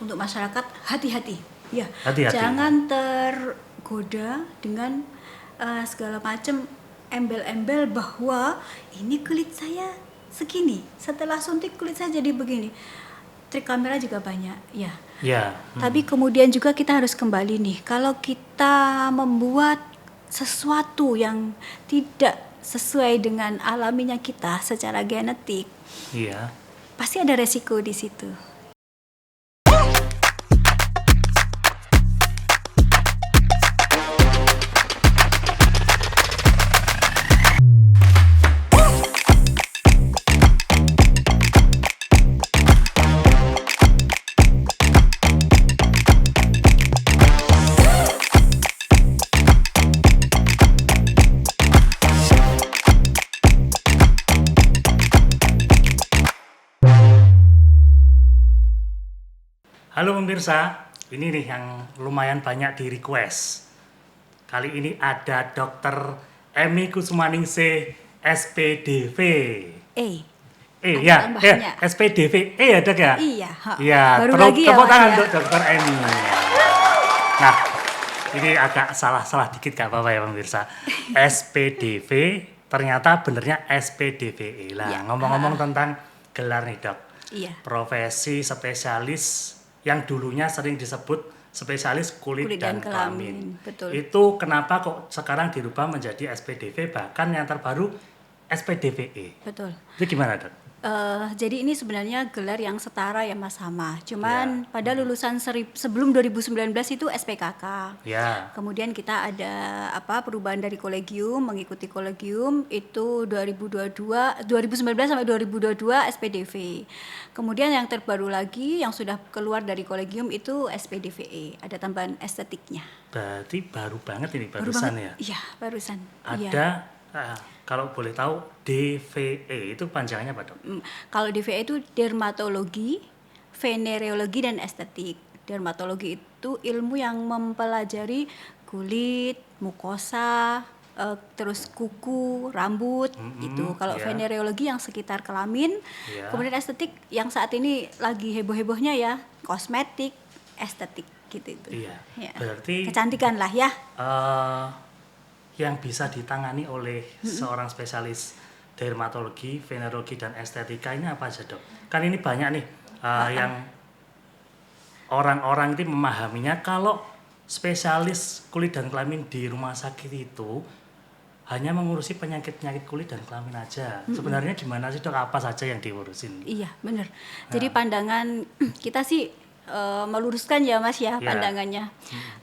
untuk masyarakat hati-hati. Ya, Hati-hati. jangan tergoda dengan segala macam embel-embel bahwa ini kulit saya segini, setelah suntik kulit saya jadi begini. Trik kamera juga banyak, ya. Ya. Tapi kemudian juga kita harus kembali nih, kalau kita membuat sesuatu yang tidak sesuai dengan alaminya kita secara genetik, Iya. pasti ada resiko di situ. Halo pemirsa, ini nih yang lumayan banyak di request. Kali ini ada Dr. Emy Kussumaningsih SPDV. Ada Ya, tambahannya. SPDV. Ya dok ya? Iya, Ya, baru lagi ya, tepuk Mas, tangan ya. untuk Dr. Emy. Nah, ini agak salah dikit gak apa-apa ya pemirsa. SPDV ternyata benernya SPDVE lah. Iya. Ngomong-ngomong tentang gelar nih dok. Iya. Profesi spesialis yang dulunya sering disebut spesialis kulit dan kelamin. Betul. Itu kenapa kok sekarang dirubah menjadi SPDV, bahkan yang terbaru SPDVE. Betul. Itu gimana dok? Jadi ini sebenarnya gelar yang setara ya Mas, sama. Cuman Ya. pada lulusan sebelum 2019 itu SPKK. Ya. Kemudian kita ada perubahan dari kolegium, mengikuti kolegium itu 2019 sampai 2022 SPDV. Kemudian yang terbaru lagi yang sudah keluar dari kolegium itu SPDVE. Ada tambahan estetiknya. Berarti baru banget ini, Baru barusan banget. ya? Iya, barusan. Ada, kalau boleh tahu, DVE itu panjangannya apa dok? Kalau DVE itu dermatologi, venereologi dan estetik. Dermatologi itu ilmu yang mempelajari kulit, mukosa, terus kuku, rambut itu. Kalau ya. venereologi yang sekitar kelamin, Ya. kemudian estetik yang saat ini lagi heboh-hebohnya ya kosmetik, estetik gitu itu. Iya. Ya. Berarti Kecantikan lah ya. yang bisa ditangani oleh seorang spesialis dermatologi, venerologi, dan estetika ini apa aja dok? Kan ini banyak nih yang orang-orang itu memahaminya kalau spesialis kulit dan kelamin di rumah sakit itu hanya mengurusi penyakit-penyakit kulit dan kelamin aja. Sebenarnya gimana sih dok? Apa saja yang diurusin? Iya, benar. Jadi pandangan kita sih meluruskan ya Mas ya pandangannya.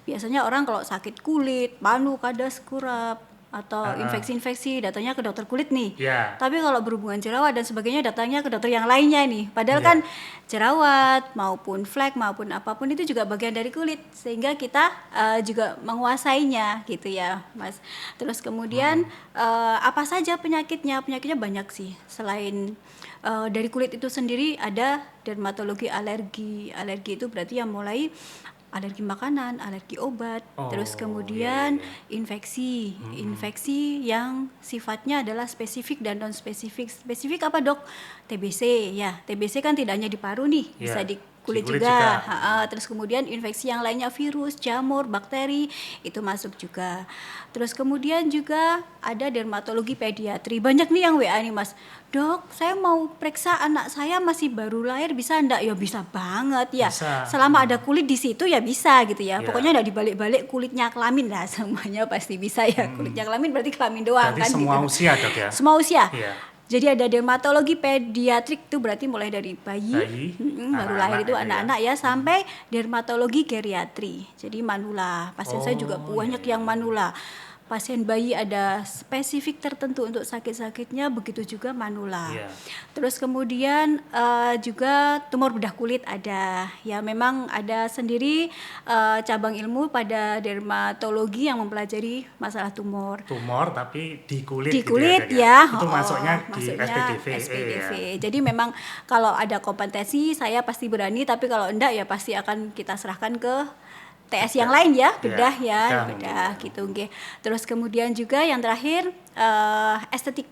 Biasanya orang kalau sakit kulit, panu, kadas, kurap atau infeksi-infeksi datangnya ke dokter kulit nih. Ya. Tapi kalau berhubungan jerawat dan sebagainya datangnya ke dokter yang lainnya nih. Padahal kan jerawat maupun flek maupun apapun itu juga bagian dari kulit, sehingga kita juga menguasainya gitu ya Mas. Terus kemudian apa saja penyakitnya? Penyakitnya banyak sih. Selain dari kulit itu sendiri ada dermatologi alergi. Alergi itu berarti yang mulai alergi makanan, alergi obat, terus kemudian infeksi. Infeksi yang sifatnya adalah spesifik dan non spesifik. Spesifik apa dok? TBC ya. TBC kan tidak hanya di paru nih, bisa di kulit juga. Terus kemudian infeksi yang lainnya virus, jamur, bakteri itu masuk juga. Terus kemudian juga ada dermatologi pediatri. Banyak nih yang WA nih Mas. Dok, saya mau periksa anak saya masih baru lahir, bisa enggak? Ya bisa banget ya. Bisa. Selama ada kulit di situ ya bisa gitu ya. Pokoknya enggak dibalik-balik kulitnya kelamin lah, semuanya pasti bisa ya. Kulitnya kelamin berarti kelamin doang. Berarti kan semua gitu. usia dok ya? Semua usia. Iya. Jadi ada dermatologi pediatrik itu berarti mulai dari bayi baru lahir itu anak-anak ya sampai dermatologi geriatri. Jadi manula. Pasien saya juga banyak yang manula. Pasien bayi ada spesifik tertentu untuk sakit-sakitnya, begitu juga manula. Terus kemudian juga tumor bedah kulit ada. Ya memang ada sendiri cabang ilmu pada dermatologi yang mempelajari masalah tumor. Tumor tapi di kulit. Di kulit gitu ya. Itu masuknya di SPDV. Ya. Jadi memang kalau ada kompetensi saya pasti berani, tapi kalau enggak ya pasti akan kita serahkan ke TS yang lain ya, bedah bedah gitu. Terus kemudian juga yang terakhir estetik.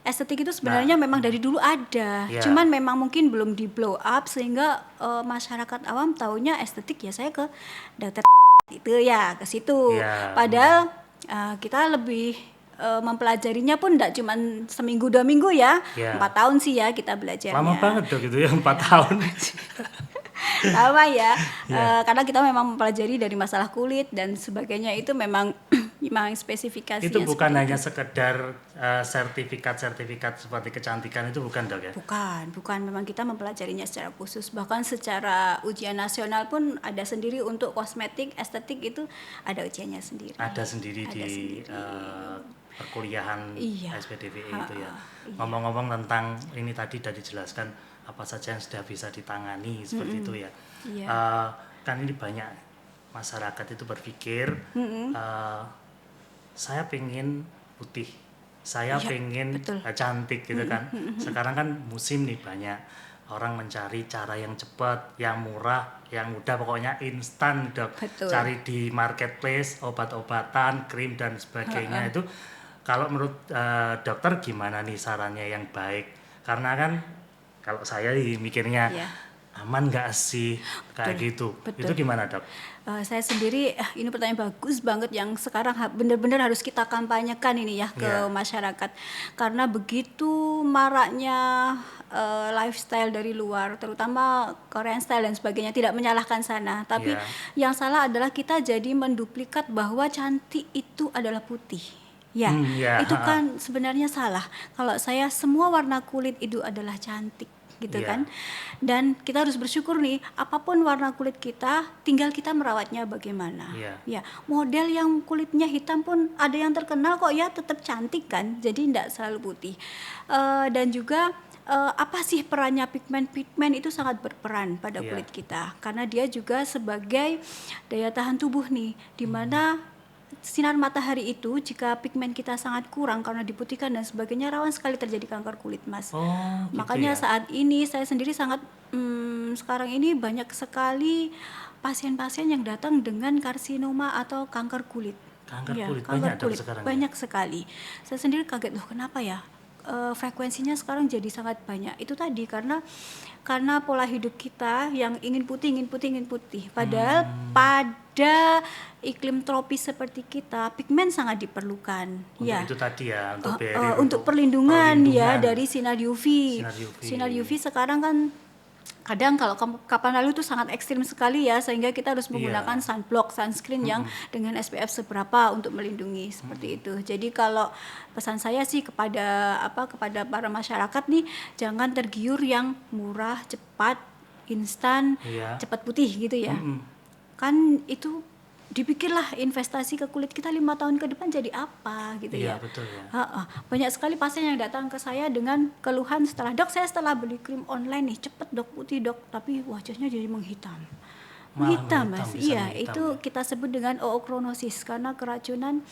estetik itu sebenarnya memang dari dulu ada, Iya. cuman memang mungkin belum di blow up sehingga masyarakat awam taunya estetik ya saya ke dokter itu ya ke situ. Iya. Padahal kita lebih mempelajarinya pun tidak cuma seminggu 2 minggu ya, Iya. 4 tahun sih ya kita belajarnya. Lama banget dok itu ya 4 tahun. Lama ya, Iya. karena kita memang mempelajari dari masalah kulit dan sebagainya itu memang memang spesifikasinya. Itu bukan seperti hanya itu. sekedar sertifikat seperti kecantikan itu bukan dok ya? Bukan, memang kita mempelajarinya secara khusus. Bahkan secara ujian nasional pun ada sendiri untuk kosmetik, estetik itu ada ujiannya sendiri. Ada sendiri Ada di sendiri. perkuliahan Iya. SPDVE itu ya. Ngomong-ngomong tentang ini tadi sudah dijelaskan apa saja yang sudah bisa ditangani seperti itu ya. Iya. Kan ini banyak masyarakat itu berpikir saya pengen putih, saya Iya, pengen betul. cantik gitu kan. Sekarang kan musim nih banyak orang mencari cara yang cepat, yang murah, yang mudah, pokoknya instan dok. Betul. Cari di marketplace obat-obatan, krim dan sebagainya itu. Kalau menurut dokter gimana nih sarannya yang baik? Karena kan kalau saya mikirnya Iya. aman nggak sih kayak gitu? betul. Itu gimana dok? Saya sendiri ini pertanyaan bagus banget yang sekarang benar-benar harus kita kampanyekan ini ya ke Iya. masyarakat, karena begitu maraknya lifestyle dari luar, terutama Korean style dan sebagainya, tidak menyalahkan sana, tapi Iya. yang salah adalah kita jadi menduplikat bahwa cantik itu adalah putih. Ya, Iya, itu kan sebenarnya salah. Kalau saya semua warna kulit itu adalah cantik gitu Iya. kan. Dan kita harus bersyukur nih, apapun warna kulit kita, tinggal kita merawatnya bagaimana. Iya. Ya, model yang kulitnya hitam pun ada yang terkenal kok ya, tetap cantik kan. Jadi tidak selalu putih. Dan juga apa sih perannya pigmen? Pigmen itu sangat berperan pada Iya. kulit kita, karena dia juga sebagai daya tahan tubuh nih, di mana sinar matahari itu jika pigmen kita sangat kurang karena diputihkan dan sebagainya, rawan sekali terjadi kanker kulit, Mas. Oh, gitu Makanya ya. saat ini saya sendiri sangat sekarang ini banyak sekali pasien-pasien yang datang dengan karsinoma atau kanker kulit. Kanker Iya, kulit kanker banyak dok kulit sekarang ya? banyak sekali. Saya sendiri kaget loh, kenapa ya? Frekuensinya sekarang jadi sangat banyak. Itu tadi karena pola hidup kita yang ingin putih. Padahal pada iklim tropis seperti kita, pigmen sangat diperlukan. Untuk Ya. itu tadi ya, untuk barrier, Untuk perlindungan ya perlindungan. dari sinar UV. Sinar UV. Sinar UV sekarang kan kadang kalau kapan lalu itu sangat ekstrim sekali ya, sehingga kita harus menggunakan Iya. sunblock, sunscreen yang dengan SPF seberapa untuk melindungi seperti itu. Jadi kalau pesan saya sih kepada para masyarakat nih, jangan tergiur yang murah, cepat, instan, Iya. cepat putih gitu ya. Kan itu dipikirlah investasi ke kulit kita 5 tahun ke depan jadi apa gitu Iya, ya. betul ya. Banyak sekali pasien yang datang ke saya dengan keluhan setelah beli krim online nih, cepet dok, putih dok, tapi wajahnya jadi menghitam. Malah Menghitam, menghitam, Mas. bisa Iya, menghitam itu ya. kita sebut dengan ookronosis karena keracunan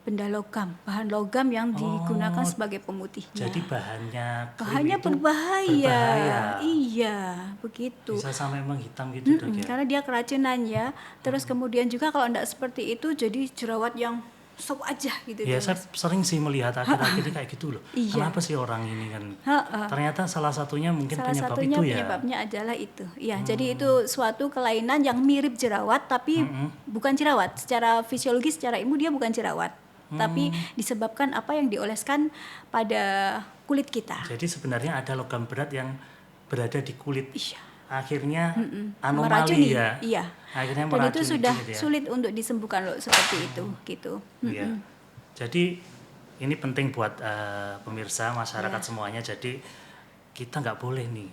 benda logam, bahan logam yang digunakan sebagai pemutihnya. Jadi bahannya krim Bahannya itu berbahaya. berbahaya. Iya, begitu. Bisa sampai menghitam gitu dok ya. Karena dia keracunan ya. Terus kemudian juga kalau enggak seperti itu jadi jerawat yang sok aja gitu Ya, tuh, saya sering sih melihat akhir-akhir ini kayak gitu loh. Iya. Kenapa sih orang ini kan? Ternyata salah satunya mungkin Salah penyebab satunya itu ya. penyebabnya adalah itu. Ya, jadi itu suatu kelainan yang mirip jerawat tapi bukan jerawat. Secara fisiologis, secara ilmu dia bukan jerawat. Tapi disebabkan apa yang dioleskan pada kulit kita. Jadi sebenarnya ada logam berat yang berada di kulit. Iya. Akhirnya Meracuni. anomali ya. Iya. Akhirnya Dan itu meracuni sudah kulit ya. sulit untuk disembuhkan loh seperti itu gitu. Iya. Jadi ini penting buat pemirsa masyarakat Iya. semuanya. Jadi kita nggak boleh nih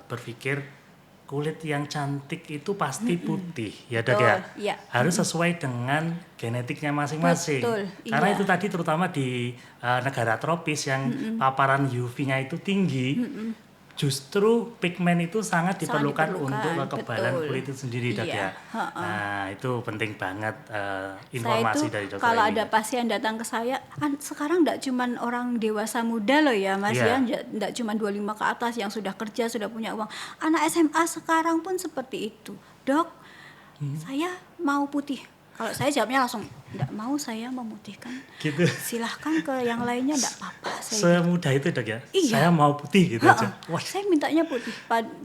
berpikir kulit yang cantik itu pasti putih, ya dok ya. Betul, iya. Harus sesuai dengan genetiknya masing-masing. Betul, Karena iya. itu tadi terutama di negara tropis yang paparan UV-nya itu tinggi. Justru pigmen itu sangat diperlukan untuk kekebalan betul. kulit itu sendiri dok Iya, ya. Nah itu penting banget informasi Saya itu dari dokter kalau ini. ada pasien datang ke saya, sekarang enggak cuman orang dewasa muda loh ya Mas Iya. ya, enggak cuman 25 ke atas yang sudah kerja, sudah punya uang. Anak SMA sekarang pun seperti itu. Dok, saya mau putih. Kalau saya jawabnya langsung, enggak mau saya memutihkan. Gitu. Silahkan ke yang lainnya, enggak apa-apa. Semudah itu Dok ya? Iya. Saya mau putih gitu aja. Wah. Saya mintanya putih.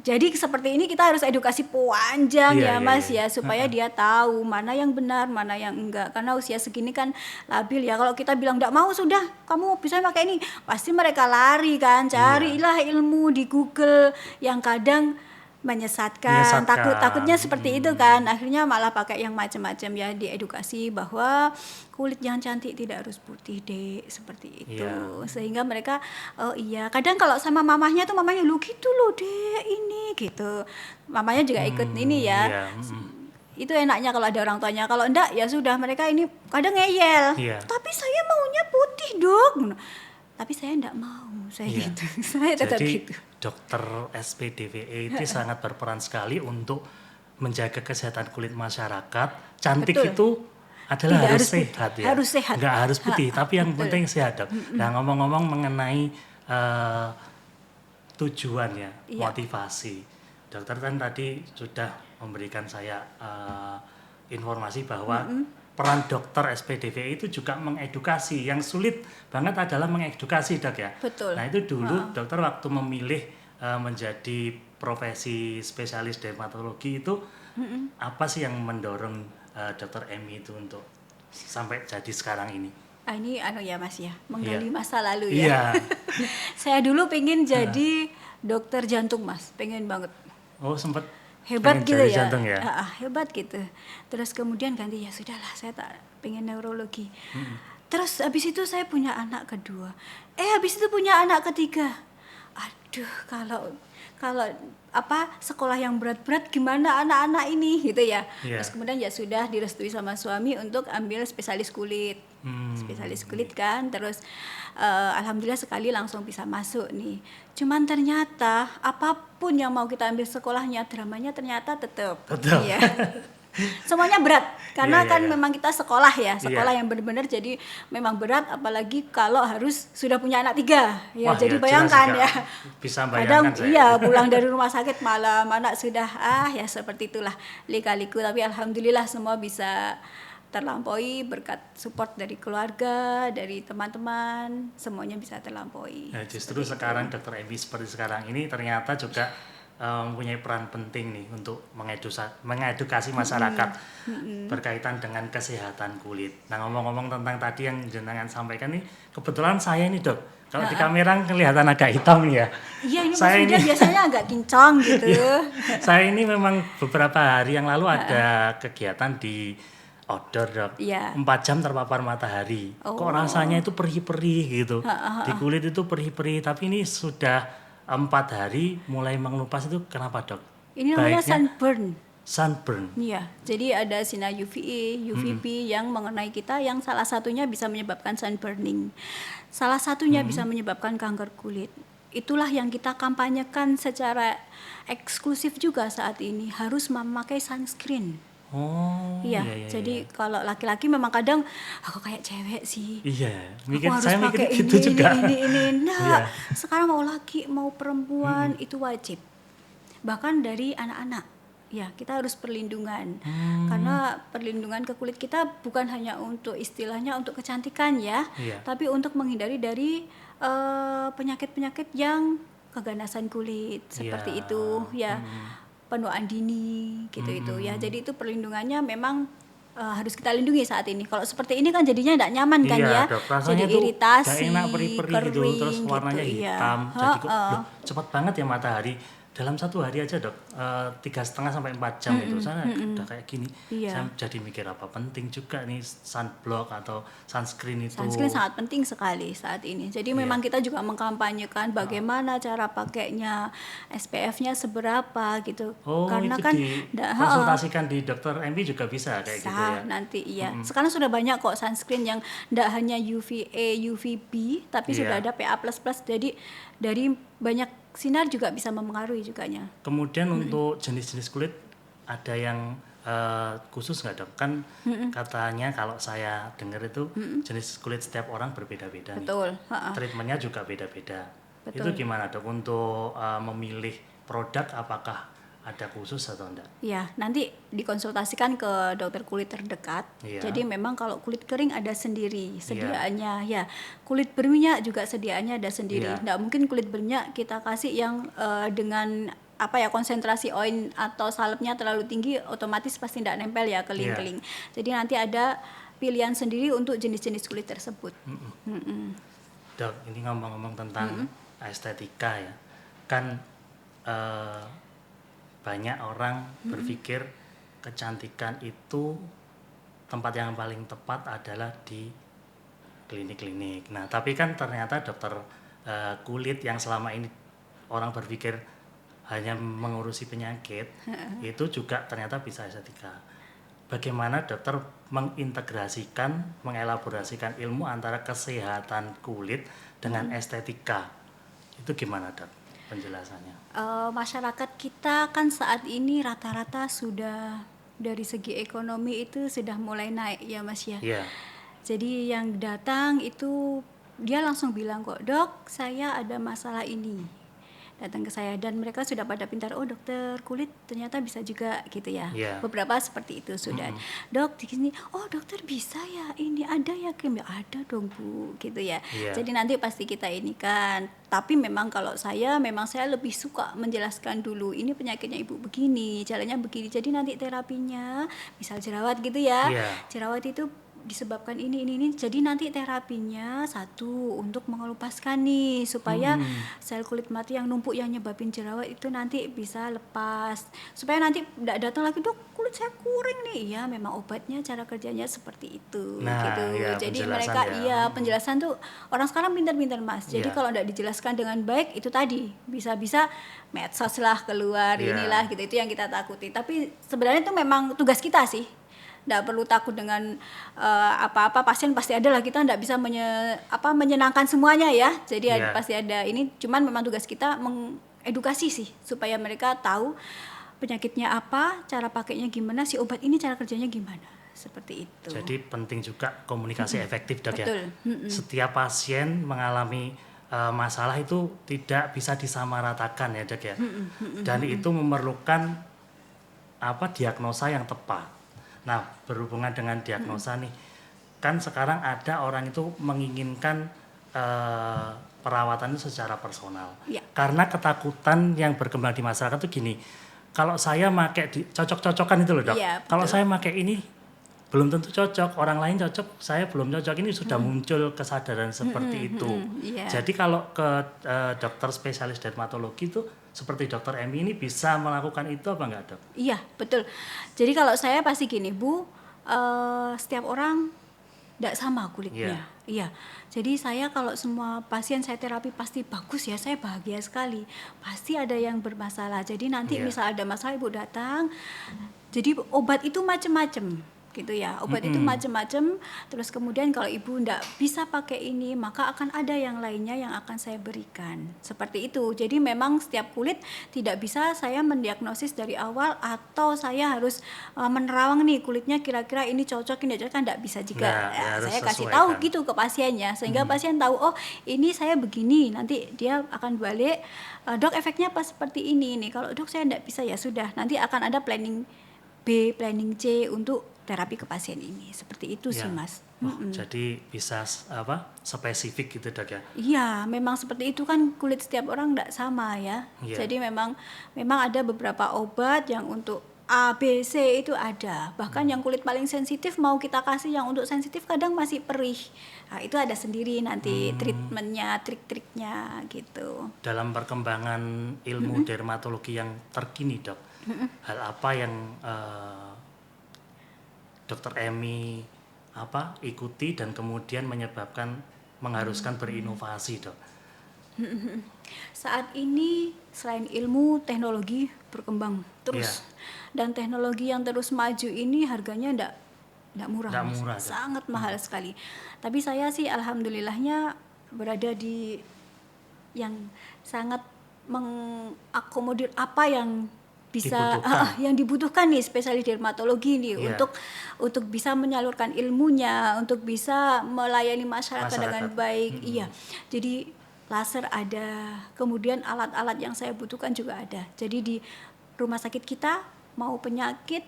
Jadi seperti ini kita harus edukasi panjang Iya, ya iya, Mas iya. ya, supaya dia tahu mana yang benar, mana yang enggak. Karena usia segini kan labil ya. Kalau kita bilang enggak mau, sudah kamu bisa pakai ini, pasti mereka lari kan, carilah ilmu di Google yang kadang menyesatkan. Takutnya seperti itu kan, akhirnya malah pakai yang macam-macam ya, diedukasi bahwa kulit yang cantik tidak harus putih dek, seperti itu. Sehingga mereka oh iya, kadang kalau sama mamahnya tuh, mamahnya lu gitu loh dek ini gitu, mamanya juga ikut ini ya. Itu enaknya kalau ada orang tuanya. Kalau enggak ya sudah, mereka ini kadang ngeyel, tapi saya maunya putih dok, tapi saya enggak mau, saya gitu. Saya tetap jadi, gitu. dokter SPDVE itu sangat berperan sekali untuk menjaga kesehatan kulit masyarakat. Cantik itu adalah harus sehat ya. Harus sehat. Nggak harus putih, tapi yang penting sehat Dok. Nah ngomong-ngomong mengenai tujuan ya, motivasi. Dokter kan tadi sudah memberikan saya informasi bahwa peran dokter SPDVE itu juga mengedukasi. Yang sulit banget adalah mengedukasi Dok ya. Betul. Nah itu dulu dokter waktu memilih menjadi profesi spesialis dermatologi itu apa sih yang mendorong dokter Emi itu untuk sampai jadi sekarang ini? Ini ya Mas ya, menggali masa lalu ya. Iya. Saya dulu pengen jadi dokter jantung Mas, pengen banget. Oh sempat hebat gitu ya, jantung ya? Hebat gitu. Terus kemudian ganti, ya sudahlah saya tak pengen neurologi. Terus habis itu saya punya anak kedua, habis itu punya anak ketiga. Aduh, kalau sekolah yang berat-berat gimana anak-anak ini gitu ya. Terus kemudian ya sudah direstui sama suami untuk ambil spesialis kulit. Spesialis kulit kan, terus alhamdulillah sekali langsung bisa masuk nih. Cuman ternyata apapun yang mau kita ambil sekolahnya, dramanya ternyata tetap. Ya. Semuanya berat karena memang kita sekolah yang benar-benar, jadi memang berat, apalagi kalau harus sudah punya anak 3 ya. Wah, jadi bayangkan ya, bisa bayangkan kadang pulang dari rumah sakit malam anak sudah ya seperti itulah lika-liku, tapi alhamdulillah semua bisa terlampaui berkat support dari keluarga, dari teman-teman, semuanya bisa terlampaui. Nah, justru sekarang Dokter Emi seperti sekarang ini ternyata juga mempunyai peran penting nih untuk mengedukasi masyarakat berkaitan dengan kesehatan kulit. Nah ngomong-ngomong tentang tadi yang jenengan sampaikan nih, kebetulan saya ini Dok, kalau di kamera kelihatan agak hitam nih ya. Iya, ini Mas Huda biasanya agak kincong gitu. Saya ini memang beberapa hari yang lalu ada kegiatan di outdoor Dok, 4 jam terpapar matahari. Kok rasanya itu perih-perih gitu, di kulit itu perih-perih, tapi ini sudah 4 hari mulai mengelupas. Itu kenapa Dok? Ini namanya sunburn. Iya, jadi ada sinar UVA, UVB yang mengenai kita, yang salah satunya bisa menyebabkan sunburning. Salah satunya bisa menyebabkan kanker kulit. Itulah yang kita kampanyekan secara eksklusif juga saat ini, harus memakai sunscreen. Iya, jadi kalau laki-laki memang kadang aku kayak cewek sih. Iya, saya mikir gitu juga. Nah, sekarang mau laki mau perempuan itu wajib. Bahkan dari anak-anak. Ya, kita harus perlindungan. Karena perlindungan ke kulit kita bukan hanya untuk istilahnya untuk kecantikan ya, tapi untuk menghindari dari penyakit-penyakit yang keganasan kulit seperti itu ya. Penuaan dini gitu itu ya. Jadi itu perlindungannya memang harus kita lindungi saat ini. Kalau seperti ini kan jadinya tidak nyaman kan ya. Dok, jadi iritasi, enak, peri-peri kering gitu, terus warnanya gitu, hitam. Jadi cepat banget ya matahari. Dalam 1 hari aja Dok, 3,5 sampai 4 jam itu saya udah kayak gini. Saya jadi mikir apa penting juga nih sunblock atau sunscreen itu. Sunscreen sangat penting sekali saat ini. Jadi memang kita juga mengkampanyekan bagaimana cara pakainya, SPF-nya seberapa gitu. Karena itu kan konsultasikan di Dokter Emi juga bisa kayak gitu ya. Nanti sekarang sudah banyak kok sunscreen yang tidak hanya UVA, UVB, tapi sudah ada PA++. Jadi dari banyak sinar juga bisa mempengaruhi juganya. Kemudian untuk jenis-jenis kulit ada yang khusus nggak Dok? Kan katanya kalau saya dengar itu jenis kulit setiap orang berbeda-beda. Betul. Treatmentnya juga beda-beda. Itu gimana Dok untuk memilih produk? Apakah ada khusus atau enggak? Ya, nanti dikonsultasikan ke dokter kulit terdekat. Iya. Jadi memang kalau kulit kering ada sendiri Iya. sediaannya. Ya, kulit berminyak juga sediaannya ada sendiri. Iya. Nggak mungkin kulit berminyak kita kasih yang dengan konsentrasi oil atau salepnya terlalu tinggi, otomatis pasti tidak nempel ya ke Iya. link-link. Jadi nanti ada pilihan sendiri untuk jenis-jenis kulit tersebut. Dok, ini ngomong-ngomong tentang estetika ya, kan banyak orang berpikir kecantikan itu tempat yang paling tepat adalah di klinik-klinik. Nah, tapi kan ternyata dokter kulit yang selama ini orang berpikir hanya mengurusi penyakit, itu juga ternyata bisa estetika. Bagaimana dokter mengintegrasikan, mengelaborasikan ilmu antara kesehatan kulit dengan estetika? Itu gimana, Dok, penjelasannya? Masyarakat kita kan saat ini rata-rata sudah dari segi ekonomi itu sudah mulai naik ya Mas ya. Iya. Jadi yang datang itu dia langsung bilang kok, "Dok, saya ada masalah ini." Datang ke saya dan mereka sudah pada pintar, oh dokter kulit ternyata bisa juga gitu ya. Iya. Beberapa seperti itu sudah. Dok di sini, oh dokter bisa ya, ini ada ya krim ya, ada dong Bu gitu ya. Iya. Jadi nanti pasti kita ini kan. Tapi memang kalau saya lebih suka menjelaskan dulu, ini penyakitnya Ibu begini, jalannya begini. Jadi nanti terapinya, misal jerawat gitu ya. Iya. Jerawat itu disebabkan ini. Jadi nanti terapinya satu untuk mengelupaskan nih supaya sel kulit mati yang numpuk yang nyebabin jerawat itu nanti bisa lepas. Supaya nanti tidak datang lagi, "Dok, kulit saya kuring nih." Ya, memang obatnya cara kerjanya seperti itu Nah, gitu. ya, Jadi penjelasan mereka ya. penjelasan tuh orang sekarang pintar-pintar Mas. Jadi Iya. kalau tidak dijelaskan dengan baik itu tadi bisa-bisa medsos lah keluar Iya. inilah gitu. Itu yang kita takuti. Tapi sebenarnya itu memang tugas kita sih. Tidak perlu takut dengan apa-apa, pasien pasti ada lah, kita tidak bisa menyenangkan semuanya ya. Jadi Iya. pasti ada ini, cuman memang tugas kita mengedukasi sih supaya mereka tahu penyakitnya apa, cara pakainya gimana, si obat ini cara kerjanya gimana, seperti itu. Jadi penting juga komunikasi efektif, Dok. Betul. Ya. Setiap pasien mengalami masalah itu tidak bisa disamaratakan ya, Dok ya. Dan itu memerlukan diagnosa yang tepat. Nah, berhubungan dengan diagnosa nih, kan sekarang ada orang itu menginginkan perawatan itu secara personal. Ya. Karena ketakutan yang berkembang di masyarakat tuh gini, kalau saya pakai cocok-cocokan itu loh, Dok. Iya, Kalau betul. saya pakai ini belum tentu cocok, orang lain cocok, saya belum cocok. Ini sudah muncul kesadaran seperti itu. Iya. Jadi kalau ke dokter spesialis dermatologi itu seperti dokter Emi ini bisa melakukan itu apa enggak, Dok? Iya, betul. Jadi kalau saya pasti gini, Bu, setiap orang tidak sama kulitnya. Iya. Jadi saya kalau semua pasien saya terapi pasti bagus ya, saya bahagia sekali. Pasti ada yang bermasalah. Jadi nanti misal ada masalah Ibu datang, jadi obat itu macam-macam gitu ya. Obat itu macam-macam. Terus kemudian kalau Ibu tidak bisa pakai ini, maka akan ada yang lainnya yang akan saya berikan. Seperti itu. Jadi memang setiap kulit tidak bisa saya mendiagnosis dari awal atau saya harus menerawang nih kulitnya kira-kira ini cocok, ini cocok, kan tidak bisa juga. Nah, ya, harus Saya kasih sesuaikan. tahu gitu ke pasiennya sehingga pasien tahu, oh ini saya begini, nanti dia akan balik, "Dok, efeknya pas seperti ini nih. Kalau Dok saya tidak bisa, ya sudah, nanti akan ada planning B, planning C untuk terapi ke pasien ini." Seperti itu sih, Ya. Mas. Oh, jadi bisa spesifik gitu, Dok ya. Iya, memang seperti itu kan, kulit setiap orang tidak sama ya. Iya. Jadi memang ada beberapa obat yang untuk A, B, C itu ada. Bahkan yang kulit paling sensitif mau kita kasih yang untuk sensitif kadang masih perih. Nah, itu ada sendiri nanti treatmentnya, trik-triknya gitu. Dalam perkembangan ilmu dermatologi yang terkini, Dok, hal apa yang Dokter Emi ikuti dan kemudian mengharuskan berinovasi, Dok? Saat ini selain ilmu, teknologi berkembang terus. Dan teknologi yang terus maju ini harganya enggak murah, Nggak Mas. murah, Dok. Sangat mahal sekali. Tapi saya sih alhamdulillahnya berada di yang sangat mengakomodir apa yang bisa yang dibutuhkan nih spesialis dermatologi nih untuk bisa menyalurkan ilmunya, untuk bisa melayani masyarakat dengan baik. Iya. Jadi laser ada, kemudian alat-alat yang saya butuhkan juga ada. Jadi di rumah sakit kita, mau penyakit,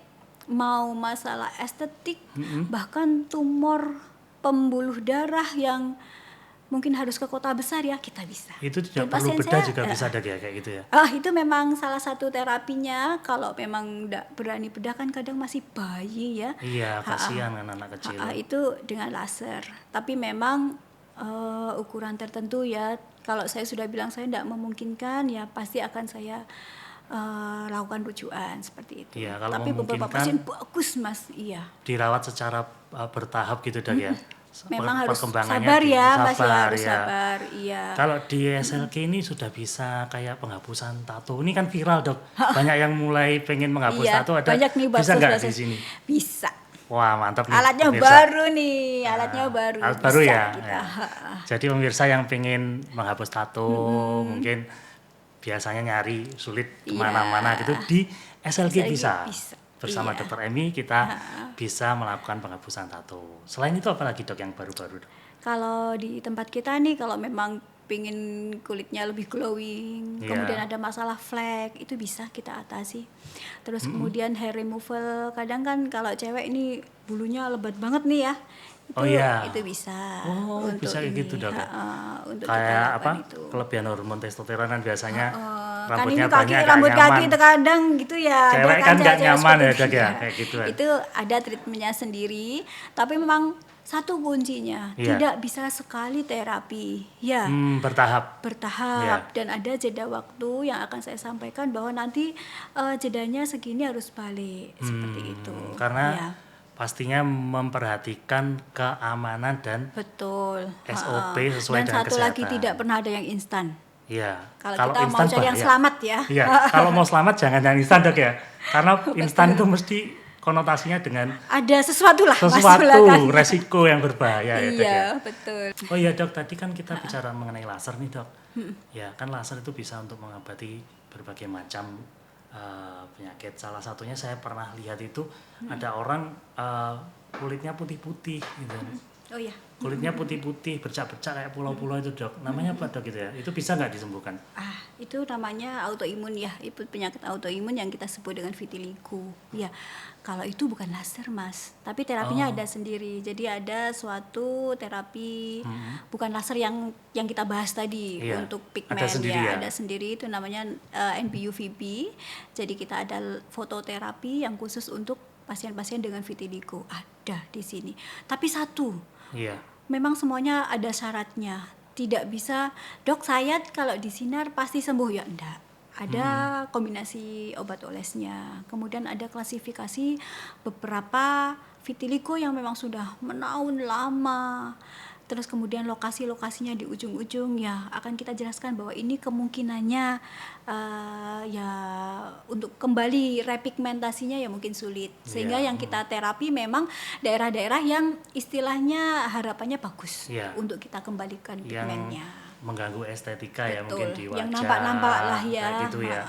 mau masalah estetik, bahkan tumor pembuluh darah yang mungkin harus ke kota besar ya, kita bisa. Itu Dan tidak perlu pasien bedah saya, juga bisa Dok ya, kayak gitu ya. itu memang salah satu terapinya. Kalau memang tidak berani bedah kan kadang masih bayi ya. Iya, kasihan kan anak kecil. Itu dengan laser. Tapi memang ukuran tertentu ya. Kalau saya sudah bilang saya tidak memungkinkan, ya pasti akan saya lakukan rujukan seperti itu. Iya, kalau tapi beberapa memungkinkan, pasien bagus Mas, iya. dirawat secara bertahap gitu Dok ya. Memang harus Perkembangannya sabar ya Mas ya, sabar, harus ya. sabar, iya. Kalau di SLK ini sudah bisa kayak penghapusan tato. Ini kan viral Dok. Banyak yang mulai pengen menghapus Iya, tato. Ada banyak nih bisa nggak di basis-basis. sini? Bisa. Wah mantap nih. Alatnya pemirsa. baru nih, alatnya baru. Alat baru Bisa ya. kita. Ya. Jadi pemirsa yang pengen menghapus tato mungkin biasanya nyari sulit kemana-mana gitu, di SLK bisa. Bersama Iya. Dr. Emi kita bisa melakukan penghapusan tato. Selain itu apa lagi Dok yang baru-baru Dok? Kalau di tempat kita nih, kalau memang pingin kulitnya lebih glowing, kemudian ada masalah flek, itu bisa kita atasi. Terus kemudian hair removal, kadang kan kalau cewek ini bulunya lebat banget nih ya, itu bisa. Untuk bisa kayak gitu Dok. Untuk kayak apa? itu. Kelebihan hormon testosteron kan biasanya Kan ini rambutnya kaki, banyak, rambut gak kaki nyaman. terkadang gitu ya. Cewek Ada kan nggak cewek nyaman ya seperti Dok ya, itu. kayak gitu kan. Itu ada treatmentnya sendiri, tapi memang satu kuncinya, Iya. tidak bisa sekali terapi, ya. Bertahap. Bertahap, dan ada jeda waktu yang akan saya sampaikan bahwa nanti jedanya segini harus balik, seperti itu. Karena Ya, pastinya memperhatikan keamanan dan betul. SOP sesuai Dan dengan satu lagi, kesehatan. tidak pernah ada yang instan. Iya. Kalau kita mau instan cari yang bahaya. selamat ya. Iya. Kalau mau selamat jangan yang instan Dok ya. Karena instan itu mesti konotasinya dengan Ada sesuatu lah Mas, sesuatu belakangnya. resiko yang berbahaya ya Dok ya. Iya, betul. Oh iya Dok, tadi kan kita bicara mengenai laser nih Dok. Ya kan laser itu bisa untuk mengobati berbagai macam penyakit. Salah satunya saya pernah lihat itu ada orang kulitnya putih-putih gitu. Oh iya. Kulitnya putih-putih, bercak-bercak kayak pulau-pulau itu Dok. Namanya apa Dok gitu ya? Itu bisa nggak disembuhkan? Itu namanya autoimun ya, itu penyakit autoimun yang kita sebut dengan vitiligo. Ya, kalau itu bukan laser Mas, tapi terapinya ada sendiri. Jadi ada suatu terapi, bukan laser yang kita bahas tadi untuk pigmen ada sendiri ya? Ada sendiri, itu namanya NBUVB. Jadi kita ada fototerapi yang khusus untuk pasien-pasien dengan vitiligo, ada di sini. Tapi satu, memang semuanya ada syaratnya. Tidak bisa, dok saya kalau disinar pasti sembuh, ya enggak. Ada kombinasi obat olesnya. Kemudian ada klasifikasi beberapa vitiligo yang memang sudah menaun lama. Terus kemudian lokasi-lokasinya di ujung-ujung, ya akan kita jelaskan bahwa ini kemungkinannya ya untuk kembali repigmentasinya ya mungkin sulit. Sehingga yang kita terapi memang daerah-daerah yang istilahnya harapannya bagus untuk kita kembalikan pigmennya. Mengganggu estetika. Betul. Ya mungkin di wajah. Yang nampak-nampak lah ya. Gitu ya.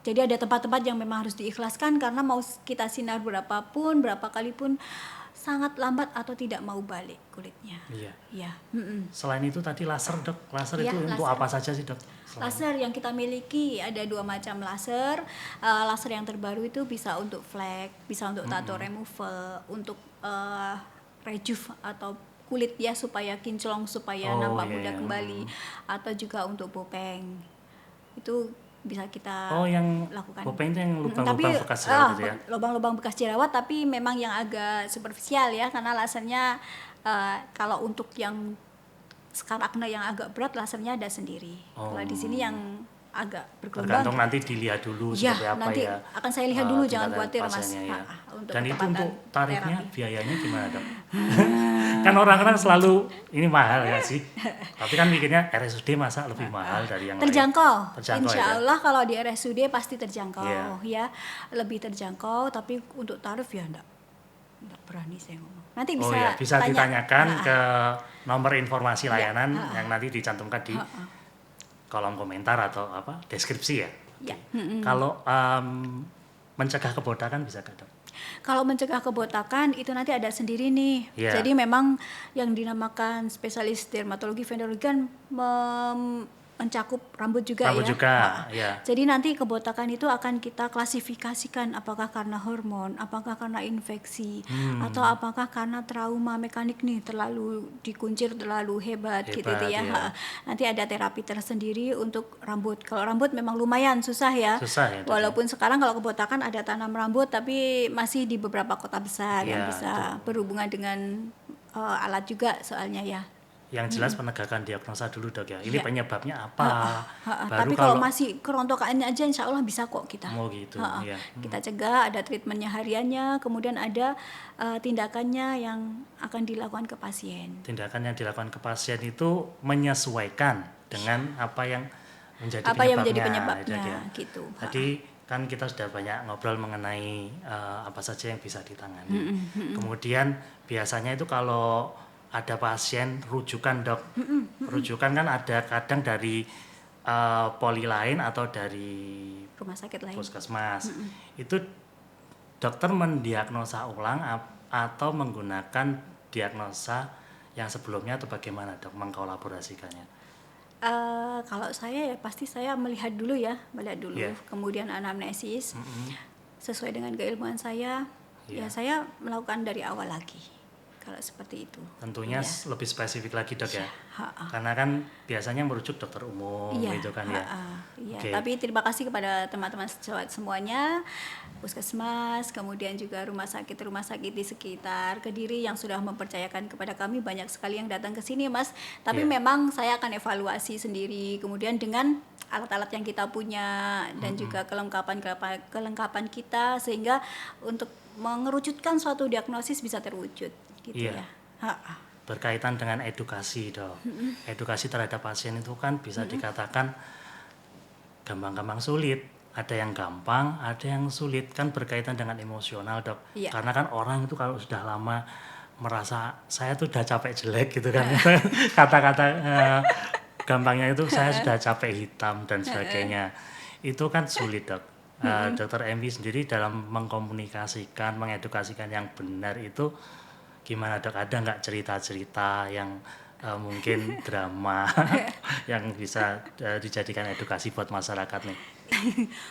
Jadi ada tempat-tempat yang memang harus diikhlaskan karena mau kita sinar berapapun, berapa kali pun sangat lambat atau tidak mau balik kulitnya. Iya. Selain itu tadi laser Dok, laser itu untuk apa saja sih Dok? Laser yang kita miliki ada 2 macam laser. Laser yang terbaru itu bisa untuk flek, bisa untuk tato removal, untuk rejuve atau kulit ya supaya kinclong, supaya nampak muda kembali, atau juga untuk bopeng. Itu bisa kita lakukan. Bopeng itu yang lubang-lubang bekas jerawat gitu ya? Lubang-lubang bekas jerawat, tapi memang yang agak superficial ya, karena lasernya kalau untuk yang skar akne yang agak berat, lasernya ada sendiri. Kalau di sini yang agak bergelombang. Tergantung nanti dilihat dulu seperti apa nanti ya. akan saya lihat dulu, jangan khawatir Mas. Ya. Untuk dan itu untuk tarifnya, terapi. biayanya gimana Dok? Kan orang-orang selalu ini mahal ya sih. Tapi kan mikirnya RSUD masa lebih mahal dari yang terjangkau. lain. Insya Allah kalau di RSUD pasti terjangkau ya, lebih terjangkau. Tapi untuk tarif ya enggak berani saya ngomong. Nanti bisa ditanyakan ke nomor informasi layanan yang nanti dicantumkan di kolom komentar atau deskripsi ya. Kalau mencegah kebotakan bisa nggak Dok? Kalau mencegah kebotakan itu nanti ada sendiri nih. Jadi memang yang dinamakan spesialis dermatologi venerologi kan mencakup rambut juga Rambut ya. juga, Ha. ya. Jadi nanti kebotakan itu akan kita klasifikasikan apakah karena hormon, apakah karena infeksi, atau apakah karena trauma mekanik nih terlalu dikuncir terlalu hebat gitu Hebat, ya. ya. Ha. Nanti ada terapi tersendiri untuk rambut. Kalau rambut memang lumayan susah ya. Susah ya, Dok, ya? Walaupun sekarang kalau kebotakan ada tanam rambut tapi masih di beberapa kota besar yang Iya, bisa berhubungan dengan alat juga soalnya ya. Yang jelas penegakan diagnosa dulu dok ya. Ini Iya. penyebabnya apa? Tapi kalau masih kerontokannya aja insya Allah bisa kok kita. Mau gitu, ya. Kita cegah, ada treatmentnya hariannya, kemudian ada tindakannya yang akan dilakukan ke pasien. Tindakan yang dilakukan ke pasien itu menyesuaikan dengan apa yang menjadi Apa yang menjadi penyebabnya, penyebabnya ya. gitu. Tadi kan kita sudah banyak ngobrol mengenai apa saja yang bisa ditangani. Kemudian biasanya itu kalau ada pasien rujukan dok, rujukan kan ada kadang dari poli lain atau dari Rumah sakit lain. puskesmas. Itu dokter mendiagnosa ulang atau menggunakan diagnosa yang sebelumnya atau bagaimana dok mengkolaborasikannya? Kalau saya ya pasti saya melihat dulu ya, Yeah. kemudian anamnesis sesuai dengan keilmuan saya, ya saya melakukan dari awal lagi. Kalau seperti itu. Tentunya Iya. lebih spesifik lagi dok ya, Ha-ha. karena kan biasanya merujuk dokter umum Iya, gitu kan ya. iya. Oke. Tapi terima kasih kepada teman-teman sejawat semuanya, puskesmas, kemudian juga rumah sakit di sekitar Kediri yang sudah mempercayakan kepada kami. Banyak sekali yang datang ke sini, Mas. Tapi Iya. memang saya akan evaluasi sendiri. Kemudian dengan alat-alat yang kita punya dan juga kelengkapan kita sehingga untuk mengerucutkan suatu diagnosis bisa terwujud, gitu Iya. ya. Ha-ha. Berkaitan dengan edukasi dok, edukasi terhadap pasien itu kan bisa dikatakan gampang-gampang sulit, ada yang gampang, ada yang sulit, kan berkaitan dengan emosional dok. Iya. Karena kan orang itu kalau sudah lama merasa saya tuh udah capek jelek gitu kan, kata-kata gampangnya itu saya sudah capek hitam dan sebagainya, itu kan sulit dok. Dokter Emmy sendiri dalam mengkomunikasikan, mengedukasikan yang benar itu gimana dok? Ada nggak cerita-cerita yang mungkin drama yang bisa dijadikan edukasi buat masyarakat nih?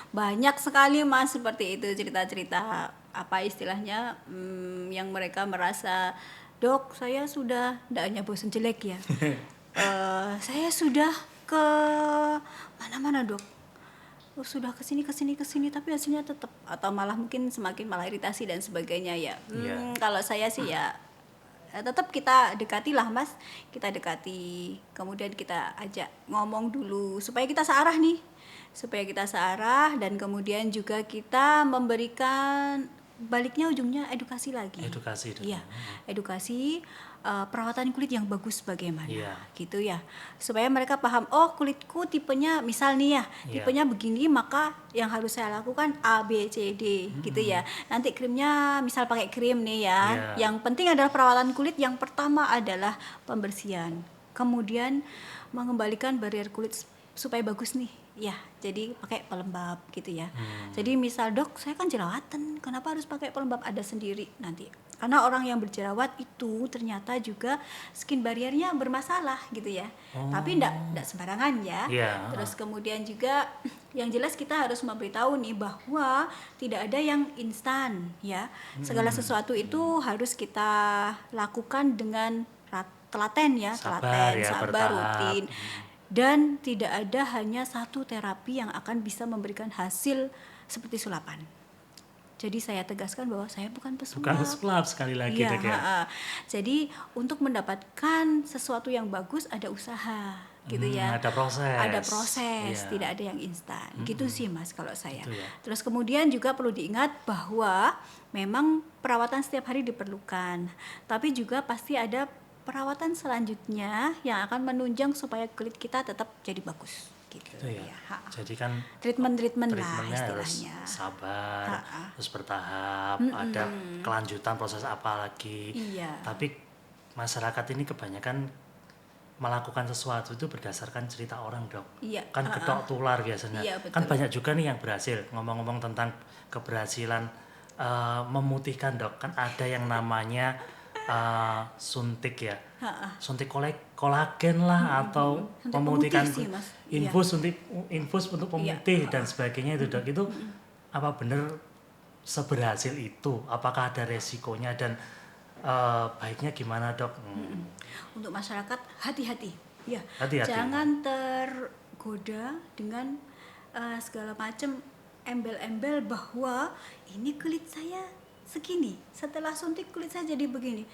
Banyak sekali Mas seperti itu cerita-cerita apa istilahnya yang mereka merasa, dok saya sudah tidak hanya bosan jelek ya, saya sudah ke mana-mana dok, sudah kesini tapi hasilnya tetap, atau malah mungkin semakin malah iritasi dan sebagainya ya. Iya. Kalau saya sih ya tetap kita dekati lah Mas, kita dekati, kemudian kita ajak ngomong dulu supaya kita searah dan kemudian juga kita memberikan baliknya ujungnya edukasi lagi. Edukasi dok. Iya, edukasi perawatan kulit yang bagus bagaimana, Iya. gitu ya, supaya mereka paham, oh kulitku tipenya misal nih ya, Iya. tipenya begini, maka yang harus saya lakukan A B C D gitu ya. Nanti krimnya misal pakai krim nih ya, Iya. yang penting adalah perawatan kulit. Yang pertama adalah pembersihan, kemudian mengembalikan barrier kulit supaya bagus nih ya, jadi pakai pelembab gitu ya. Jadi misal dok saya kan jerawatan, kenapa harus pakai pelembab? Ada sendiri nanti, karena orang yang berjerawat itu ternyata juga skin barriernya bermasalah gitu ya. Tapi enggak sembarangan ya. Iya. Terus kemudian juga yang jelas kita harus memberitahu nih bahwa tidak ada yang instan ya. Segala sesuatu itu harus kita lakukan dengan telaten ya, Sabar ya, sabar, bertahap. rutin. Dan tidak ada hanya satu terapi yang akan bisa memberikan hasil seperti sulapan. Jadi saya tegaskan bahwa saya bukan pesulap. Bukan pesulap sekali lagi Iya, dok ya. Jadi untuk mendapatkan sesuatu yang bagus ada usaha gitu ya. Ada proses. Iya. Tidak ada yang instan. Gitu sih Mas kalau saya. Gitu ya. Terus kemudian juga perlu diingat bahwa memang perawatan setiap hari diperlukan. Tapi juga pasti ada perawatan selanjutnya yang akan menunjang supaya kulit kita tetap jadi bagus gitu Gitu ya. ya. Jadi kan Treatment lah treatmentnya harus istilahnya. sabar, terus bertahap, ada kelanjutan proses apa lagi. Iya. Tapi masyarakat ini kebanyakan melakukan sesuatu itu berdasarkan cerita orang dok. Iya. Kan ketok tular biasanya. Iya, betul. Kan banyak juga nih yang berhasil. Ngomong-ngomong tentang keberhasilan memutihkan dok, kan ada yang namanya suntik ya, Ha-ha. suntik kolagen lah atau Suntik memutihkan pemutih sih, Mas. infus untuk pemutih dan sebagainya itu dok. Itu apa benar seberhasil itu? Apakah ada resikonya dan baiknya gimana dok? Untuk masyarakat hati-hati, ya, Hati-hati. jangan tergoda dengan segala macam embel-embel bahwa ini kulit saya segini, setelah suntik kulit saya jadi begini.